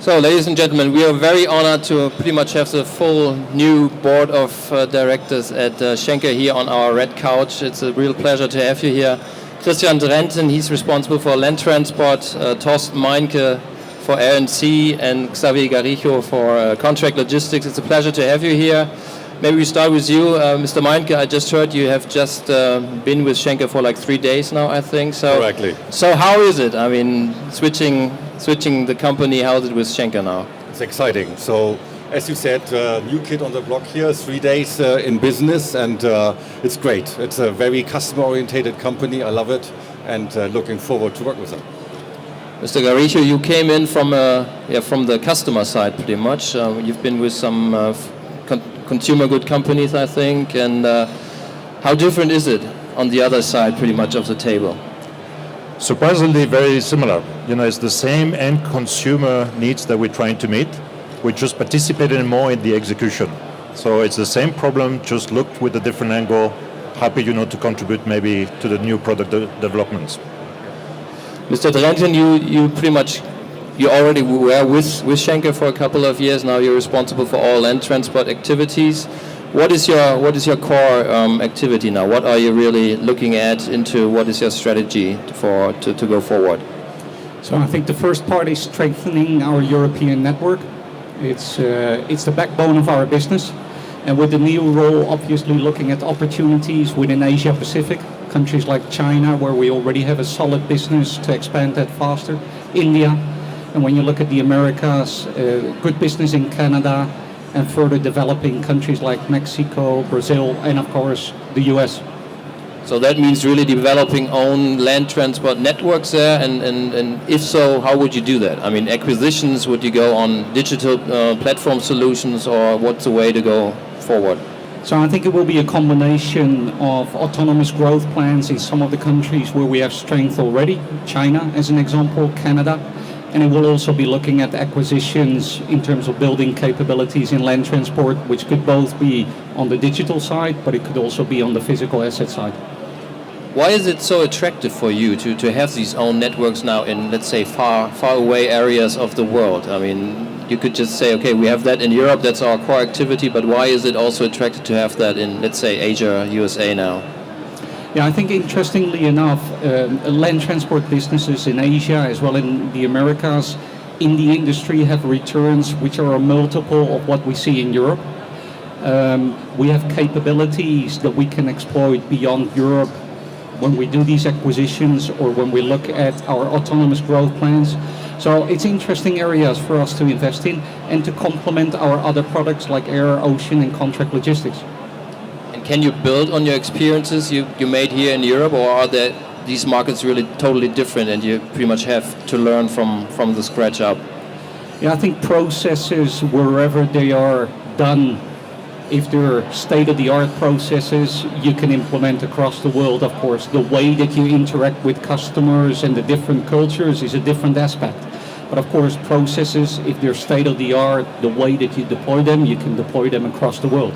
So, ladies and gentlemen, we are very honored to pretty much have the full new board of directors at Schenker here on our red couch. It's a real pleasure to have you here. Christian Drenthen, he's responsible for land transport, Thorsten Meincke for R&C, and Xavier Garijo for contract logistics. It's a pleasure to have you here. Maybe we start with you, Mr. Meincke. I just heard you have just been with Schenker for like 3 days now, I think. So, correctly. So how is it? I mean, switching the company, how is it with Schenker now? It's exciting. So, as you said, new kid on the block here, 3 days in business, and it's great. It's a very customer-oriented company. I love it, and looking forward to work with them. Mr. Garijo, you came in from the customer side pretty much. You've been with some consumer good companies, I think, and how different is it on the other side pretty much of the table? Surprisingly very similar. You know, it's the same end consumer needs that we're trying to meet. We just participated more in the execution. So it's the same problem, just looked with a different angle. Happy, to contribute maybe to the new product developments. Mr. Drenthen, you already were with Schenker for a couple of years now. You're responsible for all land transport activities. What is your core activity now? What are you really looking at into? What is your strategy to go forward? So I think the first part is strengthening our European network. It's the backbone of our business, and with the new role, obviously looking at opportunities within Asia Pacific, countries like China, where we already have a solid business, to expand that faster. India, and when you look at the Americas, good business in Canada, and further developing countries like Mexico, Brazil, and of course the US. So that means really developing own land transport networks there, and if so, how would you do that? I mean, acquisitions, would you go on digital platform solutions, or what's the way to go forward? So I think it will be a combination of autonomous growth plans in some of the countries where we have strength already, China as an example, Canada. And it will also be looking at acquisitions in terms of building capabilities in land transport, which could both be on the digital side, but it could also be on the physical asset side. Why is it so attractive for you to have these own networks now in, let's say, far away areas of the world? I mean, you could just say, okay, we have that in Europe, that's our core activity, but why is it also attractive to have that in, let's say, Asia, USA now? Yeah, I think interestingly enough, land transport businesses in Asia as well in the Americas in the industry have returns which are a multiple of what we see in Europe. We have capabilities that we can exploit beyond Europe when we do these acquisitions or when we look at our autonomous growth plans. So it's interesting areas for us to invest in and to complement our other products like air, ocean, and contract logistics. Can you build on your experiences you made here in Europe, or are these markets really totally different and you pretty much have to learn from the scratch up? Yeah, I think processes, wherever they are done, if they're state-of-the-art processes, you can implement across the world, of course. The way that you interact with customers and the different cultures is a different aspect. But of course, processes, if they're state-of-the-art, the way that you deploy them, you can deploy them across the world.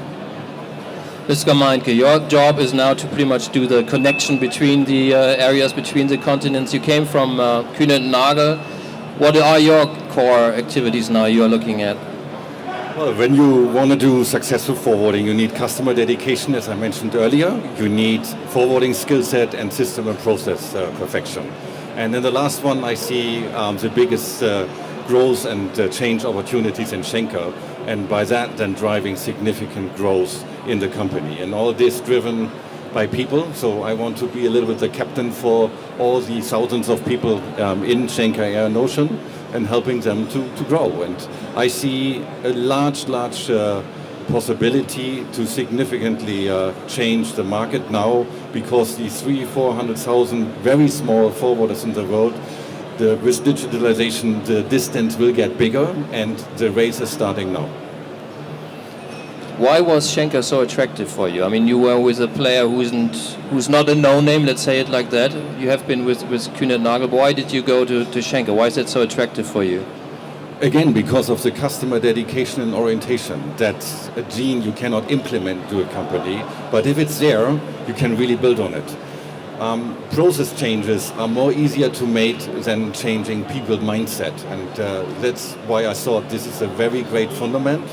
Mr. Meincke, your job is now to pretty much do the connection between the areas, between the continents. You came from Kühne + Nagel. What are your core activities now you are looking at? Well, when you want to do successful forwarding, you need customer dedication, as I mentioned earlier. You need forwarding skill set and system and process perfection. And then the last one, I see the biggest growth and change opportunities in Schenker, and by that then driving significant growth in the company. And all this driven by people, so I want to be a little bit the captain for all the thousands of people in Schenker Air and Ocean and helping them to grow. And I see a large possibility to significantly change the market now, because the 300,000-400,000 very small forwarders in the world, with digitalization, the distance will get bigger, and the race is starting now. Why was Schenker so attractive for you? I mean, you were with a player who's not a no-name, let's say it like that. You have been with Kühne + Nagel. Why did you go to Schenker? Why is that so attractive for you? Again, because of the customer dedication and orientation. That's a gene you cannot implement to a company, but if it's there, you can really build on it. process changes are more easier to make than changing people's mindset. And that's why I thought this is a very great fundament,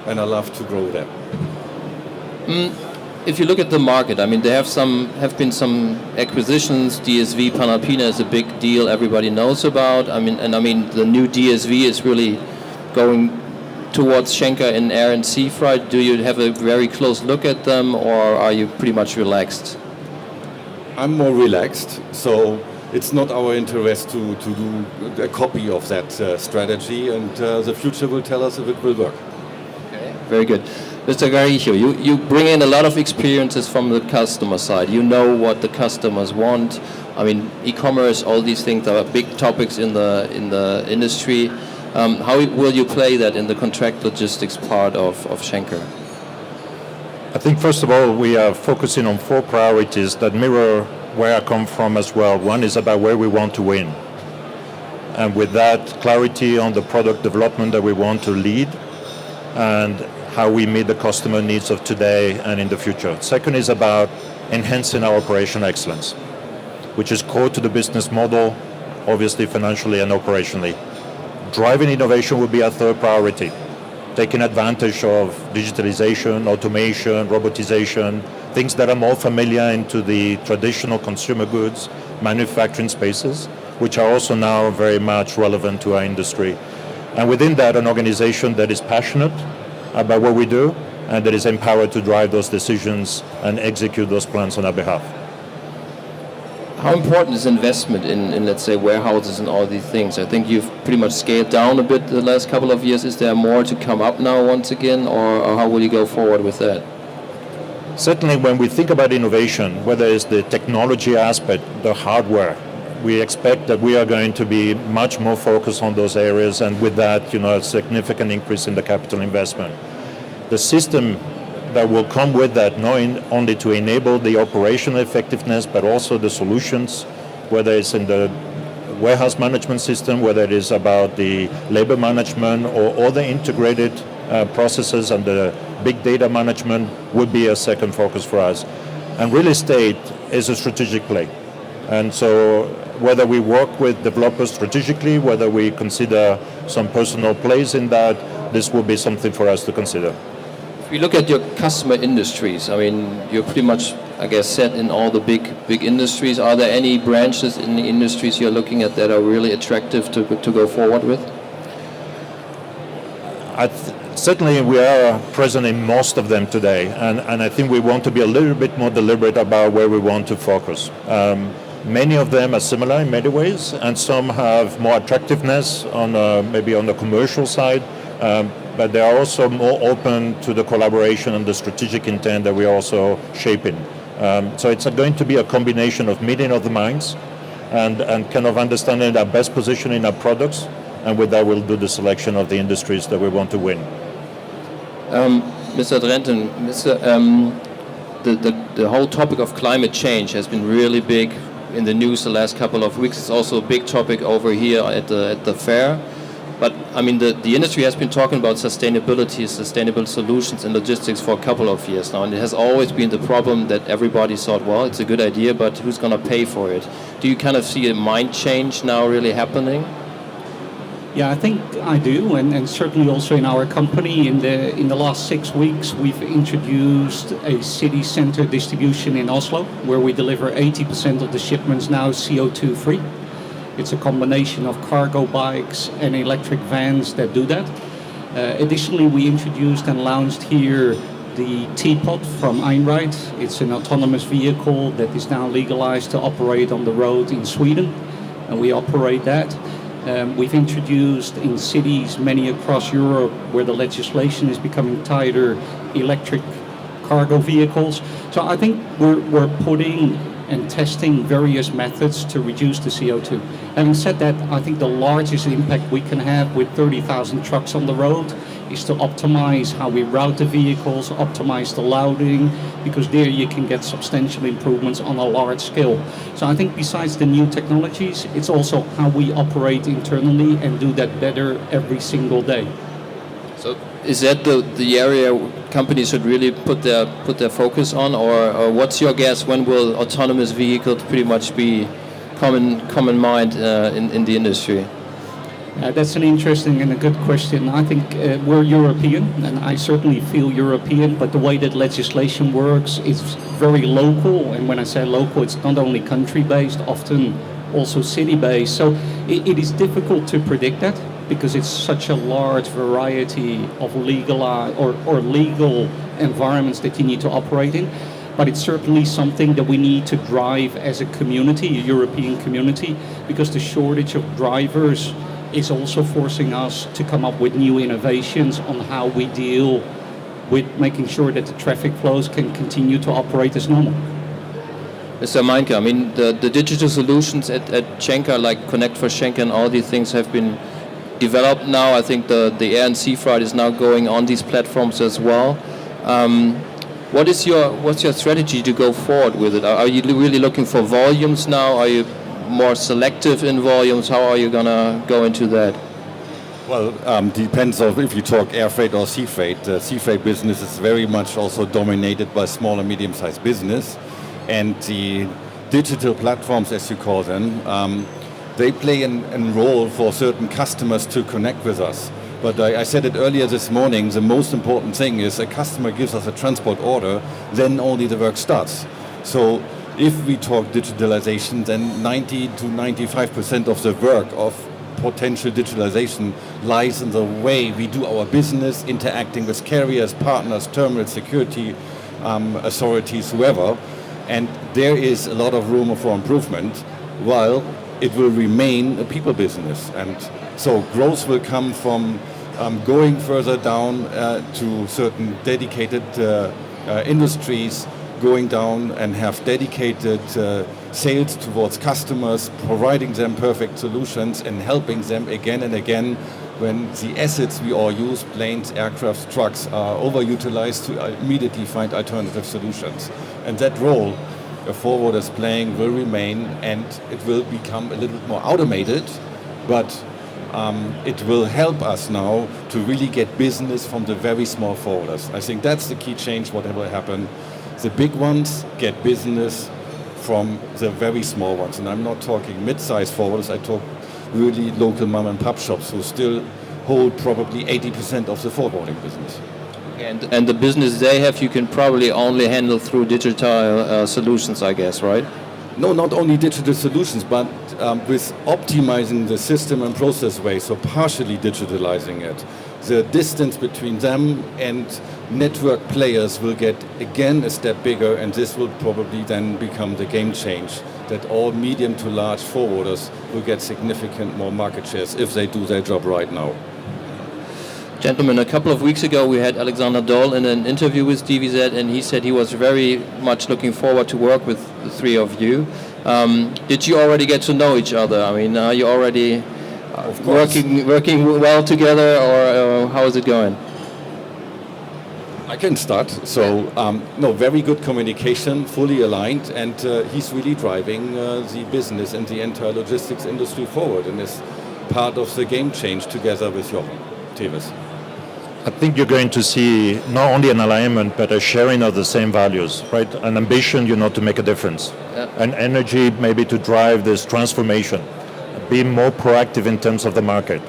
and I love to grow that. If you look at the market, I mean, there have been some acquisitions. DSV Panalpina is a big deal everybody knows about. I mean, the new DSV is really going towards Schenker in air and sea freight. Do you have a very close look at them, or are you pretty much relaxed? I'm more relaxed, so it's not our interest to do a copy of that strategy, and the future will tell us if it will work. Okay, very good. Mr. Garijo, you bring in a lot of experiences from the customer side. You know what the customers want. I mean, e-commerce, all these things are big topics in the industry. How will you play that in the contract logistics part of Schenker? I think first of all we are focusing on 4 priorities that mirror where I come from as well. One is about where we want to win. And with that, clarity on the product development that we want to lead and how we meet the customer needs of today and in the future. Second is about enhancing our operational excellence, which is core to the business model, obviously financially and operationally. Driving innovation will be our 3rd priority, taking advantage of digitalization, automation, robotization, things that are more familiar into the traditional consumer goods manufacturing spaces, which are also now very much relevant to our industry. And within that, an organization that is passionate about what we do and that is empowered to drive those decisions and execute those plans on our behalf. How important is investment in, let's say, warehouses and all these things? I think you've pretty much scaled down a bit the last couple of years. Is there more to come up now once again, or how will you go forward with that? Certainly when we think about innovation, whether it's the technology aspect, the hardware, we expect that we are going to be much more focused on those areas, and with that, a significant increase in the capital investment. The system that will come with that, not only to enable the operational effectiveness, but also the solutions, whether it's in the warehouse management system, whether it is about the labor management or all the integrated processes and the big data management, would be a second focus for us. And real estate is a strategic play. And so whether we work with developers strategically, whether we consider some personal plays in that, this will be something for us to consider. If you look at your customer industries, I mean, you're pretty much, I guess, set in all the big industries. Are there any branches in the industries you're looking at that are really attractive to go forward with? Certainly we are present in most of them today, and I think we want to be a little bit more deliberate about where we want to focus. Many of them are similar in many ways, and some have more attractiveness on maybe on the commercial side, but they are also more open to the collaboration and the strategic intent that we are also shaping. So it's going to be a combination of meeting of the minds and kind of understanding our best position in our products, and with that we'll do the selection of the industries that we want to win. Mr. Drenthen, the whole topic of climate change has been really big in the news the last couple of weeks. It's also a big topic over here at the fair. But I mean, the industry has been talking about sustainability, sustainable solutions in logistics for a couple of years now, and it has always been the problem that everybody thought, well, it's a good idea, but who's going to pay for it? Do you kind of see a mind change now really happening? Yeah, I think I do, and certainly also in our company. In the last 6 weeks, we've introduced a city center distribution in Oslo, where we deliver 80% of the shipments now CO2 free. It's a combination of cargo bikes and electric vans that do that. Additionally, we introduced and launched here the Teapot from Einride. It's an autonomous vehicle that is now legalized to operate on the road in Sweden, and we operate that. We've introduced in cities, many across Europe, where the legislation is becoming tighter, electric cargo vehicles. So I think we're putting and testing various methods to reduce the CO2. Having said that, I think the largest impact we can have with 30,000 trucks on the road is to optimize how we route the vehicles, optimize the loading, because there you can get substantial improvements on a large scale. So I think besides the new technologies, it's also how we operate internally and do that better every single day. So is that the area companies should really put their focus on, or what's your guess, when will autonomous vehicles pretty much be common mind in the industry? That's an interesting and a good question. I think we're European, and I certainly feel European, but the way that legislation works is very local. And when I say local, it's not only country-based, often also city-based. So it is difficult to predict that, because it's such a large variety of legal environments that you need to operate in. But it's certainly something that we need to drive as a community, a European community, because the shortage of drivers is also forcing us to come up with new innovations on how we deal with making sure that the traffic flows can continue to operate as normal. Mr. Meincke, I mean, the digital solutions at Schenker, like Connect for Schenker and all these things have been developed now. I think the air and sea freight is now going on these platforms as well. What's your strategy to go forward with it? Are you really looking for volumes now? Are you more selective in volumes? How are you going to go into that? Well, depends on if you talk air freight or sea freight. The sea freight business is very much also dominated by small and medium-sized business. And the digital platforms, as you call them, they play a role for certain customers to connect with us. But I said it earlier this morning, the most important thing is a customer gives us a transport order, then only the work starts. So if we talk digitalization, then 90 to 95% of the work of potential digitalization lies in the way we do our business, interacting with carriers, partners, terminals, security authorities, whoever. And there is a lot of room for improvement, while it will remain a people business. And so growth will come from going further down to certain dedicated industries, going down and have dedicated sales towards customers, providing them perfect solutions and helping them again and again when the assets we all use, planes, aircrafts, trucks, are overutilized, to immediately find alternative solutions. And that role a forwarder is playing will remain, and it will become a little bit more automated, but it will help us now to really get business from the very small forwarders. I think that's the key change, what will happen. The big ones get business from the very small ones. And I'm not talking mid-sized forwarders, I talk really local mom and pop shops who still hold probably 80% of the forwarding business. And the business they have, you can probably only handle through digital solutions, I guess, right? No, not only digital solutions, but with optimizing the system and process way, so partially digitalizing it. The distance between them and network players will get again a step bigger, and this will probably then become the game change, that all medium to large forwarders will get significant more market shares if they do their job right now. Gentlemen, a couple of weeks ago we had Alexander Doll in an interview with DVZ, and he said he was very much looking forward to work with the three of you. Did you already get to know each other? I mean, are you already working well together, or how is it going? I can start. So, very good communication, fully aligned, and he's really driving the business and the entire logistics industry forward, and is part of the game change together with Jochen Teves. I think you're going to see not only an alignment, but a sharing of the same values, right? An ambition, to make a difference. Yeah. An energy maybe to drive this transformation, be more proactive in terms of the market.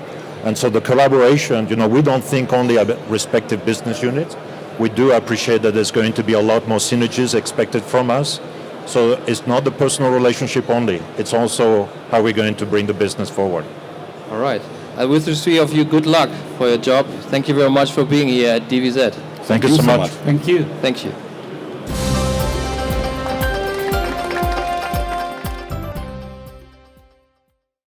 And so the collaboration, we don't think only about respective business units. We do appreciate that there's going to be a lot more synergies expected from us. So it's not the personal relationship only. It's also how we're going to bring the business forward. All right. With the three of you, good luck for your job. Thank you very much for being here at DVZ. Thank you so much. Thank you. Thank you.